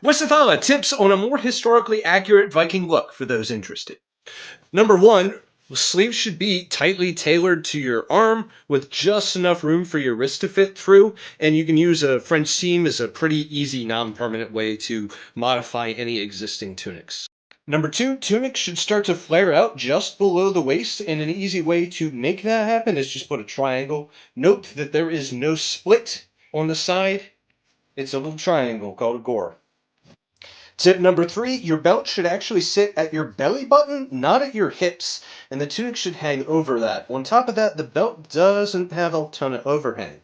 Westfala tips on a more historically accurate Viking look for those interested. Number one, sleeves should be tightly tailored to your arm with just enough room for your wrist to fit through, and you can use a French seam as a pretty easy non-permanent way to modify any existing tunics. Number two, tunics should start to flare out just below the waist, and an easy way to make that happen is just put a triangle. Note that there is no split on the side. It's a little triangle called a gore. Tip number three, your belt should actually sit at your belly button, not at your hips, and the tunic should hang over that. On top of that, the belt doesn't have a ton of overhang.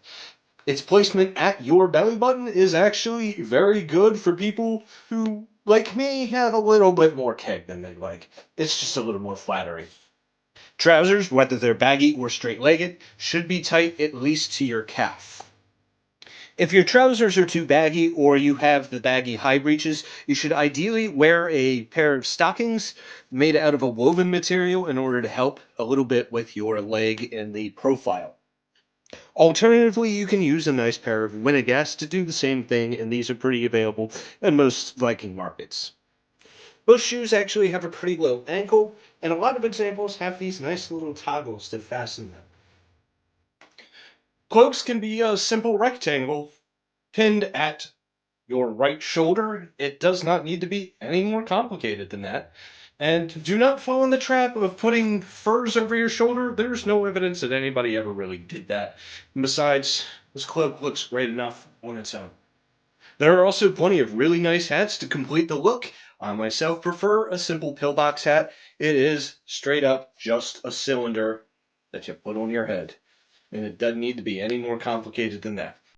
Its placement at your belly button is actually very good for people who, like me, have a little bit more keg than they like. It's just a little more flattering. Trousers, whether they're baggy or straight-legged, should be tight at least to your calf. If your trousers are too baggy or you have the baggy high breeches, you should ideally wear a pair of stockings made out of a woven material in order to help a little bit with your leg and the profile. Alternatively, you can use a nice pair of Winnegas to do the same thing, and these are pretty available in most Viking markets. Most shoes actually have a pretty low ankle, and a lot of examples have these nice little toggles to fasten them. Cloaks can be a simple rectangle pinned at your right shoulder. It does not need to be any more complicated than that. And do not fall in the trap of putting furs over your shoulder. There's no evidence that anybody ever really did that. And besides, this cloak looks great enough on its own. There are also plenty of really nice hats to complete the look. I myself prefer a simple pillbox hat. It is straight up just a cylinder that you put on your head. And it doesn't need to be any more complicated than that.